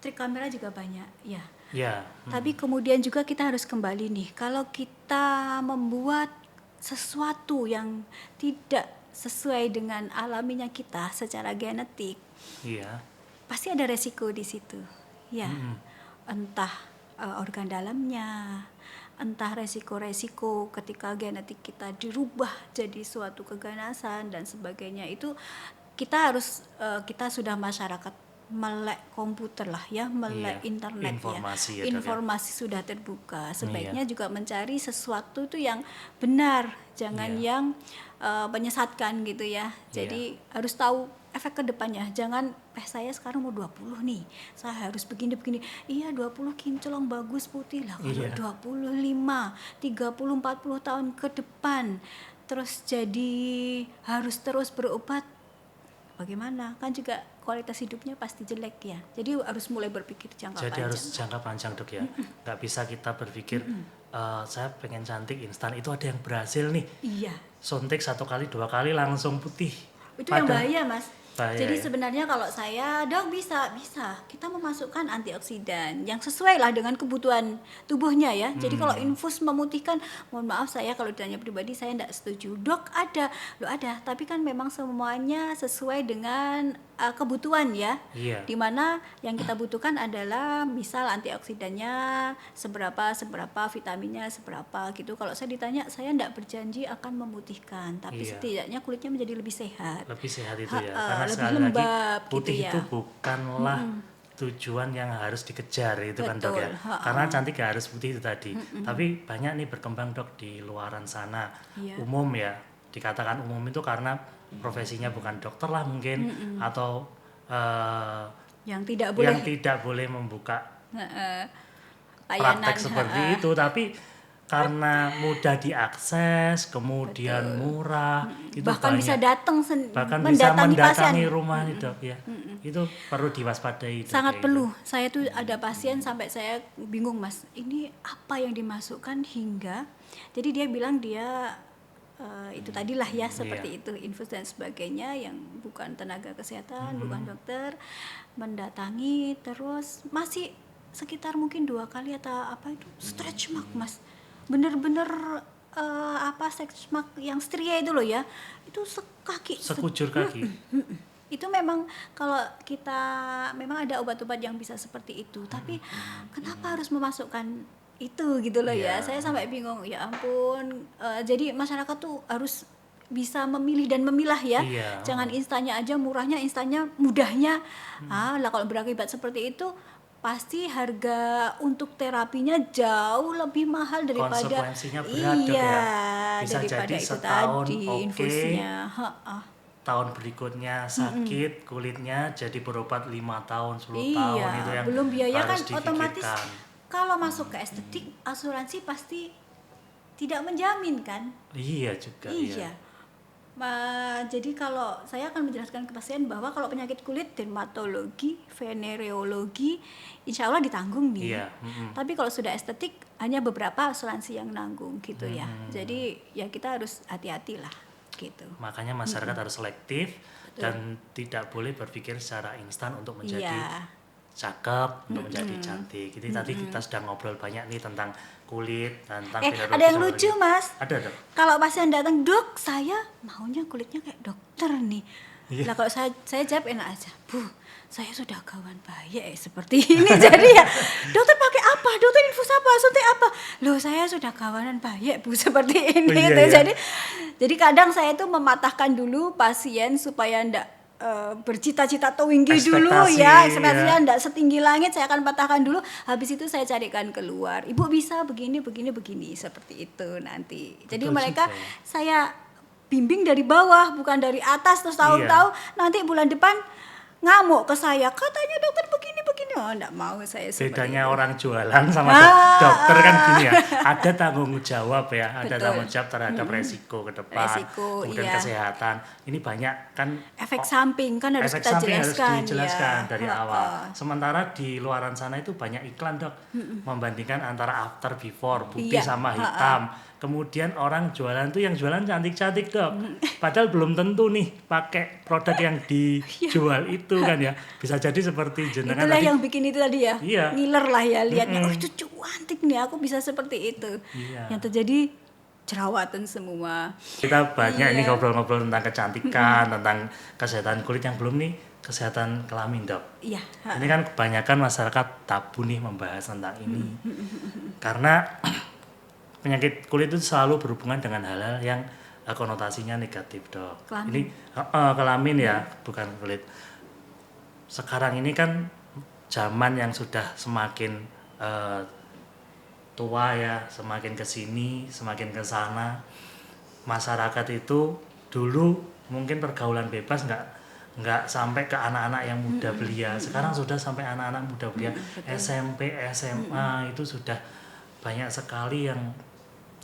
Trik kamera juga banyak, ya. Ya, Tapi kemudian juga kita harus kembali nih, kalau kita membuat sesuatu yang tidak sesuai dengan alaminya kita secara genetik, iya, pasti ada resiko di situ, ya. Entah organ dalamnya, entah resiko-resiko ketika genetik kita dirubah jadi suatu keganasan dan sebagainya. Itu kita sudah masyarakat melek komputer lah ya, melek Iya, internet informasi ya, ya, Dok, ya. informasi sudah terbuka. Sebaiknya Iya. juga mencari sesuatu itu yang benar, jangan Iya. yang menyesatkan gitu ya. Jadi harus tahu efek kedepannya. Jangan saya sekarang mau 20 nih, saya harus begini-begini. Iya 20 kinclong bagus putih lah. Kalau Iya. 25, 30, 40 tahun ke depan terus jadi harus terus berobat, bagaimana? Kan juga kualitas hidupnya pasti jelek ya. Jadi harus mulai berpikir jangka Jadi panjang. harus jangka panjang dok ya. Nggak bisa kita berpikir saya pengen cantik instan, itu ada yang berhasil nih. Iya. Suntik 1 kali 2 kali langsung putih. Itu yang Padahal- bahaya, Mas. Bahaya, Jadi ya. sebenarnya kalau saya, dok bisa kita memasukkan antioksidan yang sesuai lah dengan kebutuhan tubuhnya ya. Jadi kalau infus memutihkan, mohon maaf saya kalau ditanya pribadi saya tidak setuju. Dok ada, tapi kan memang semuanya sesuai dengan kebutuhan ya. Iya. Dimana yang kita butuhkan adalah misal antioksidannya seberapa, vitaminnya seberapa gitu. Kalau saya ditanya, saya tidak berjanji akan memutihkan, tapi Iya. setidaknya kulitnya menjadi lebih sehat. Lebih sehat itu ya. Ha-ha, Karena lebih sekali lagi lembab putih gitu ya. itu bukanlah tujuan yang harus dikejar itu kan dok ya. Betul, ha-ha. Karena cantik gak harus putih itu tadi. Tapi banyak nih berkembang dok di luaran sana. Iya. Umum ya. Dikatakan umum itu karena profesinya bukan dokter lah mungkin atau Yang tidak boleh yang tidak boleh membuka layanan praktek seperti itu, tapi karena mudah diakses, kemudian murah, itu bahkan banyak. bisa datang Bahkan bisa mendatangi pasien. rumah nih dok ya. Itu perlu diwaspadai. Dok, Sangat kayak perlu. Saya tuh ada pasien sampai saya bingung, Mas. Ini apa yang dimasukkan hingga jadi dia bilang dia itu tadilah ya seperti itu, infus dan sebagainya yang bukan tenaga kesehatan, bukan dokter, mendatangi terus masih sekitar mungkin 2 kali atau apa itu stretch mark, Mas. Bener-bener stretch mark yang stria itu loh ya. Itu sekaki. sekujur kaki. Itu memang kalau kita memang ada obat-obat yang bisa seperti itu, tapi kenapa harus memasukkan itu gitu loh ya. Iya. Saya sampai bingung, ya ampun. Jadi masyarakat tuh harus bisa memilih dan memilah ya. Iya. Jangan instannya aja, murahnya, instannya, mudahnya. Lah kalau berakibat seperti itu pasti harga untuk terapinya jauh lebih mahal daripada Konsekuensinya berat, Dok, ya. Bisa daripada jadi itu setahun tadi oke. infusnya. Tahun berikutnya sakit kulitnya jadi berobat 5 tahun 10 Iya, tahun itu yang belum biaya kan harus otomatis difikirkan. kalau masuk ke estetik asuransi pasti tidak menjamin kan? Iya juga. Iya. Jadi kalau saya akan menjelaskan ke pasien bahwa kalau penyakit kulit, dermatologi, venereologi, insya Allah ditanggung nih. Iya. Tapi kalau sudah estetik, hanya beberapa asuransi yang nanggung gitu ya. Jadi ya kita harus hati-hati lah gitu. Makanya masyarakat harus selektif dan tidak boleh berpikir secara instan untuk menjadi Iya. cakep, untuk menjadi cantik. Jadi tadi kita sudah ngobrol banyak nih tentang kulit, tentang Ada yang lucu, Mas. Ada dok. Kalau pasien datang, dok saya maunya kulitnya kayak dokter nih. Iya. Lah kalau saya jawab enak aja, Bu, saya sudah kawan baik seperti ini. Jadi ya, dokter pakai apa? Dokter infus apa? Suntik apa? Loh saya sudah kawanan baik Bu seperti ini. Oh, iya, gitu. iya. Jadi kadang saya tuh mematahkan dulu pasien supaya ndak bercita-cita tinggi dulu Ekspektasi, ya, ekspektasinya ya. ndak setinggi langit, saya akan patahkan dulu. Habis itu saya carikan keluar. Ibu bisa begini seperti itu nanti. Jadi Betul mereka juga, ya. saya bimbing dari bawah, bukan dari atas terus tahu-tahu nanti bulan depan ngamuk ke saya. Katanya dokter begini Oh, enggak mau saya seperti Bedanya itu. orang jualan sama dokter kan gini ya, ada tanggung jawab ya, ada Betul. tanggung jawab terhadap resiko ke depan, Resiko, kemudian iya. kesehatan. Ini banyak kan Efek samping kan harus efek kita samping harus jelaskan dijelaskan ya. dari awal. Sementara di luaran sana itu banyak iklan dok, membandingkan antara after before, putih Iya, sama hitam. Kemudian orang jualan tuh yang jualan cantik-cantik dok, padahal belum tentu nih pakai produk yang dijual itu kan ya. Bisa jadi seperti jenengan Itulah tadi. yang bikin itu tadi ya. Iya. Ngiler lah ya lihatnya. Oh, itu cantik nih, aku bisa seperti itu. Iya. Yang terjadi jerawatan semua. Kita banyak ini Iya. ngobrol-ngobrol tentang kecantikan, tentang kesehatan kulit, yang belum nih kesehatan kelamin dok. Iya. Ini kan kebanyakan masyarakat tabu nih membahas tentang ini. Karena penyakit kulit itu selalu berhubungan dengan hal-hal yang konotasinya negatif dok. Kelamin. Ini kelamin ya, bukan kulit. Sekarang ini kan zaman yang sudah semakin tua ya, semakin kesini, semakin ke sana. Masyarakat itu dulu mungkin pergaulan bebas nggak sampai ke anak-anak yang muda belia. Sekarang sudah sampai anak-anak muda belia, SMP, SMA itu sudah banyak sekali yang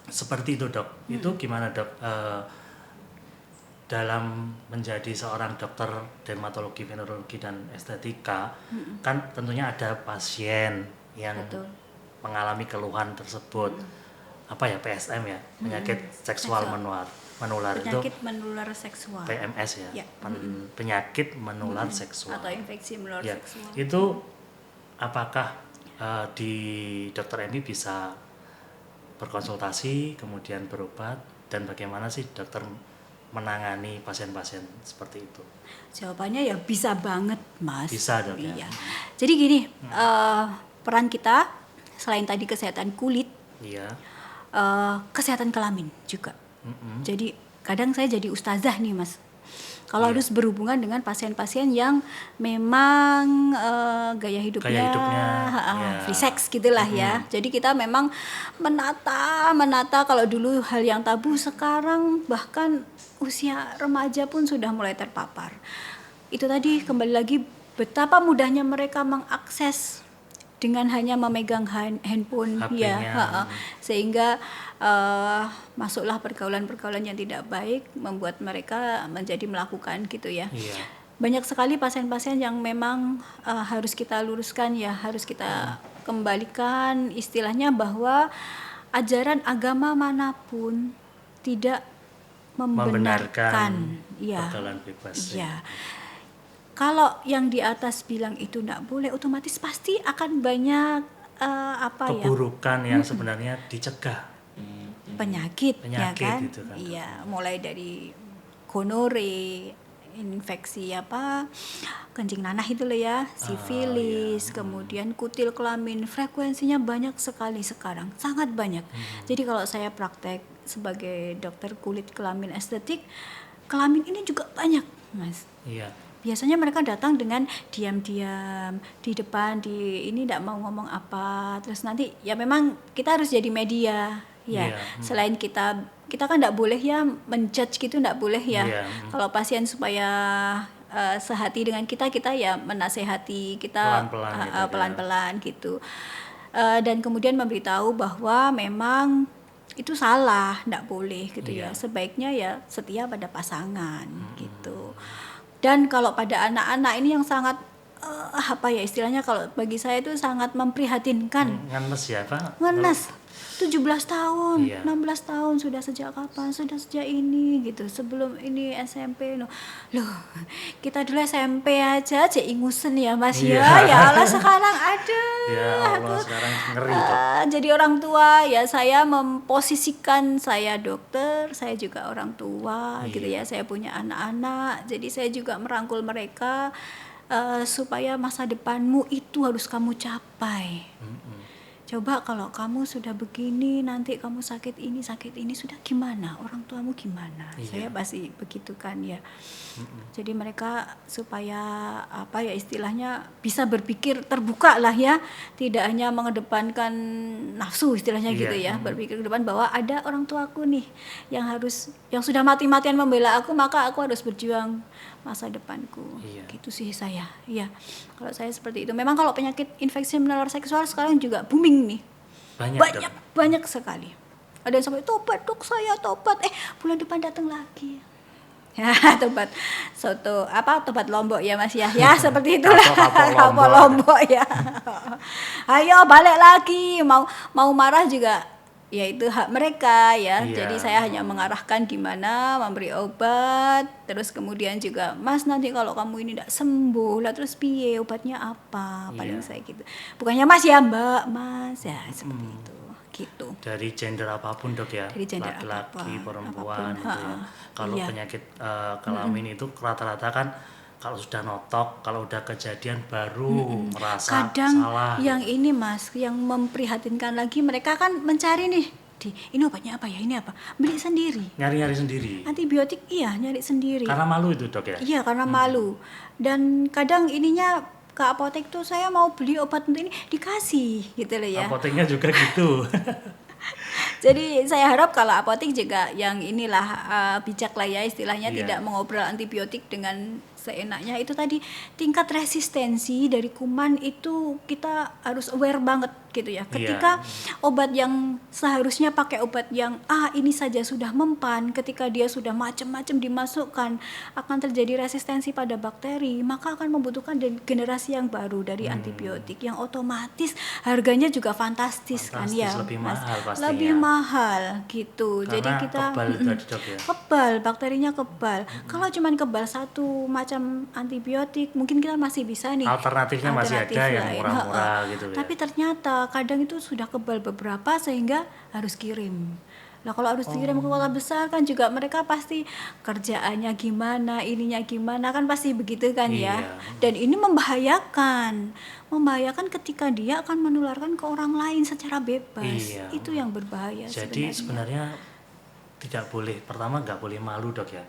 seperti itu dok. Itu gimana dok? Dalam menjadi seorang dokter dermatologi, venerologi dan estetika, kan tentunya ada pasien yang Betul. mengalami keluhan tersebut. Apa ya, PSM ya, penyakit seksual menular itu Penyakit menular seksual. PMS ya, Ya. penyakit menular seksual. Atau infeksi menular Ya, seksual. itu apakah di Dokter Emi bisa berkonsultasi kemudian berobat, dan bagaimana sih dokter menangani pasien-pasien seperti itu? Jawabannya ya bisa banget, Mas. Bisa, Dok, ya. Iya. Jadi gini, peran kita selain tadi kesehatan kulit, Iya. kesehatan kelamin juga. Mm-mm. Jadi kadang saya jadi ustazah nih, Mas. Kalau Iya. harus berhubungan dengan pasien-pasien yang memang gaya hidupnya, ya. free sex gitulah ya. Jadi kita memang menata kalau dulu hal yang tabu, sekarang bahkan usia remaja pun sudah mulai terpapar. Itu tadi kembali lagi betapa mudahnya mereka mengakses dengan hanya memegang handphone HP-nya. ya, sehingga masuklah pergaulan-pergaulan yang tidak baik, membuat mereka menjadi melakukan gitu ya. Iya. Banyak sekali pasien-pasien yang memang harus kita luruskan ya, harus kita kembalikan istilahnya bahwa ajaran agama manapun tidak membenarkan ya. pergaulan bebas. Iya. Kalau yang di atas bilang itu enggak boleh, otomatis pasti akan banyak Keburukan yang sebenarnya dicegah. penyakit ya Penyakit kan? itu kan. Iya, mulai dari gonore, infeksi kencing nanah itu loh ya, sifilis, kemudian kutil kelamin, frekuensinya banyak sekali sekarang, sangat banyak. Jadi kalau saya praktek sebagai dokter kulit kelamin estetik, kelamin ini juga banyak, Mas. Iya. Biasanya mereka datang dengan diam-diam di depan, ini tidak mau ngomong apa, terus nanti ya memang kita harus jadi media ya. Iya. Selain kita kan tidak boleh ya menjudge gitu, tidak boleh ya. Iya. Kalau pasien supaya sehati dengan kita ya menasehati kita Pelan-pelan gitu ya. pelan-pelan gitu. Dan kemudian memberitahu bahwa memang itu salah, tidak boleh gitu Iya. ya. Sebaiknya ya setia pada pasangan gitu. Dan kalau pada anak-anak ini yang sangat istilahnya kalau bagi saya itu sangat memprihatinkan. Ngenes ya, Pak? Ngenes 17 tahun, Iya. 16 tahun, sudah sejak kapan? Sudah sejak ini gitu. Sebelum ini SMP loh. Kita dulu SMP aja ingusen ya, Mas Iya. ya Allah, sekarang aduh. Ya Allah, sekarang ngeri Dok. Jadi orang tua ya, saya memposisikan saya dokter, saya juga orang tua gitu ya. Saya punya anak-anak, jadi saya juga merangkul mereka supaya masa depanmu itu harus kamu capai. Coba kalau kamu sudah begini, nanti kamu sakit ini sudah gimana? Orang tuamu gimana? Iya. Saya pasti begitu kan ya. Jadi mereka supaya istilahnya bisa berpikir terbuka lah ya, tidak hanya mengedepankan nafsu istilahnya gitu ya, berpikir ke depan bahwa ada orang tuaku nih yang sudah mati-matian membela aku, maka aku harus berjuang masa depanku. Iya. Gitu sih saya. Iya. Kalau saya seperti itu. Memang kalau penyakit infeksi menular seksual sekarang juga booming nih. Banyak, Dok. Banyak sekali. Ada yang sampai tobat dok, saya tobat, bulan depan datang lagi. Ya, tobat Lombok ya Mas ya. Ya seperti itulah. Kapok Lombok ya. Ayo balik lagi. Mau marah juga ya itu hak mereka ya. Iya. Jadi saya hanya mengarahkan gimana memberi obat. Terus kemudian juga Mas nanti kalau kamu ini tidak sembuh lah terus piye obatnya apa? Paling saya gitu. Bukannya Mas ya Mbak, Mas ya seperti itu. Gitu. Dari gender apapun dok ya, apapun, laki-laki, perempuan gitu ya. Kalau iya. penyakit kelamin itu rata-rata kan kalau sudah notok, kalau udah kejadian baru merasa kadang salah. Yang ini Mas, yang memprihatinkan lagi mereka kan mencari nih, ini obatnya apa ya, ini apa, beli sendiri. Nyari-nyari sendiri. Antibiotik iya nyari sendiri. Karena malu itu dok ya. Iya karena malu. Dan kadang ininya ke apotek tuh saya mau beli obat untuk ini dikasih gitu loh ya. Apoteknya juga gitu. Jadi saya harap kalau apotek juga yang inilah bijak lah ya istilahnya, Iya. tidak mengobrol antibiotik dengan seenaknya. Itu tadi tingkat resistensi dari kuman itu kita harus aware banget gitu ya. Ketika obat yang seharusnya pakai obat yang ini saja sudah mempan, ketika dia sudah macam-macam dimasukkan akan terjadi resistensi pada bakteri, maka akan membutuhkan generasi yang baru dari antibiotik yang otomatis harganya juga fantastis kan ya. Lebih mahal pastinya. Lebih mahal gitu. Karena jadi kita kebal tadi dok ya. Kebal, bakterinya kebal. Kalau cuman kebal satu macam antibiotik, mungkin kita masih bisa nih. Alternatifnya masih ada yang lain. murah-murah gitu ya. Tapi ternyata kadang itu sudah kebal beberapa sehingga harus kirim. Nah kalau harus dikirim ke kota besar kan juga mereka pasti kerjaannya gimana, ininya gimana, kan pasti begitu kan ya. Dan ini membahayakan ketika dia akan menularkan ke orang lain secara bebas. Itu yang berbahaya. Jadi sebenarnya tidak boleh, pertama nggak boleh malu dok ya.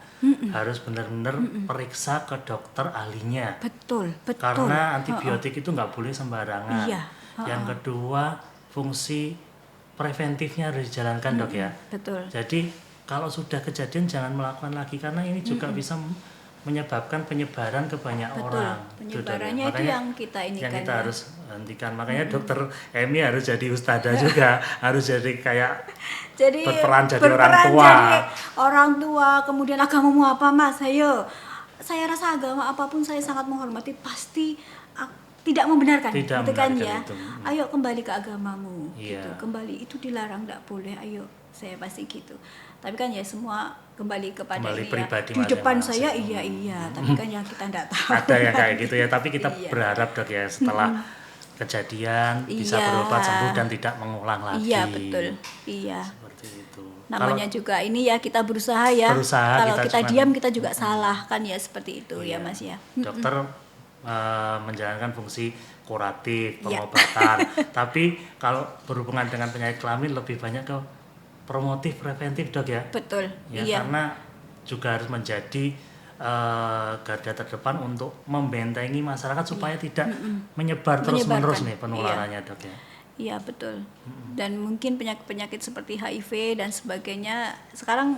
Harus benar-benar periksa ke dokter ahlinya. Betul. Karena antibiotik itu nggak boleh sembarangan. Yang kedua, fungsi preventifnya harus dijalankan dok ya. Betul. Jadi kalau sudah kejadian jangan melakukan lagi, karena ini juga bisa menyebabkan penyebaran ke banyak orang. Penyebarannya itu yang kita ini yang kan kita harus hentikan. Makanya dokter Emi harus jadi ustadzah juga, harus jadi kayak berperan jadi orang tua. Kemudian agamamu apa Mas? Ayo, saya rasa agama apapun saya sangat menghormati, pasti tidak membenarkan gitu kan ya. Itu. Ayo kembali ke agamamu gitu. Kembali, itu dilarang, tidak boleh. Ayo, saya pasti gitu. Tapi kan ya semua kembali kepada ini ya. Di depan saya iya, tapi kan yang kita tidak tahu. Ada ya kayak gitu ya, tapi kita berharap dok ya setelah kejadian bisa berobat sembuh dan tidak mengulang lagi. Iya betul. Iya. Seperti itu. Namanya juga ini ya kita berusaha ya. Kalau kita diam kita juga salah kan ya, seperti itu ya Mas ya. Dokter menjalankan fungsi kuratif, pengobatan. Tapi kalau berhubungan dengan penyakit kelamin lebih banyak ke promotif, preventif dok ya. Betul. Ya, karena juga harus menjadi garda terdepan untuk membentengi masyarakat supaya tidak menyebar terus-menerus nih penularannya dok ya. Iya betul. Dan mungkin penyakit-penyakit seperti HIV dan sebagainya sekarang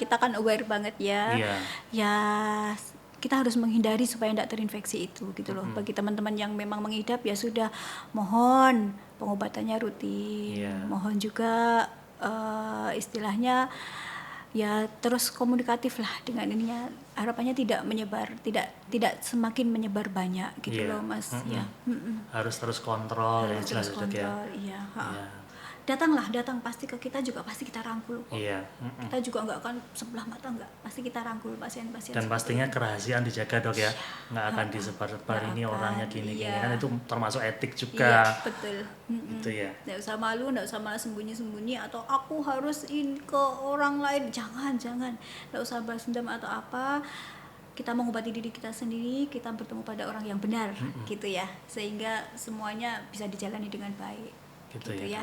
kita kan aware banget ya. Ya kita harus menghindari supaya tidak terinfeksi itu gitu loh. Bagi teman-teman yang memang mengidap ya sudah, mohon pengobatannya rutin. Mohon juga istilahnya ya terus komunikatif lah dengan ininya, harapannya tidak menyebar, tidak semakin menyebar banyak gitu loh Mas ya. Harus terus kontrol ya, terus kontrol ya. Datang pasti ke kita juga, pasti kita rangkul kok. Kita juga nggak akan sebelah mata, nggak, pasti kita rangkul pasien-pasien. Dan pastinya kerahasiaan dijaga dok ya, nggak akan disebar-sebar ini orangnya gini kan, itu termasuk etik juga. Betul. Itu ya. Nggak usah malu, nggak usah malah sembunyi-sembunyi atau aku harus ke orang lain, jangan, nggak usah balas dendam atau apa. Kita mengobati diri kita sendiri, kita bertemu pada orang yang benar gitu ya, sehingga semuanya bisa dijalani dengan baik. Gitu ya.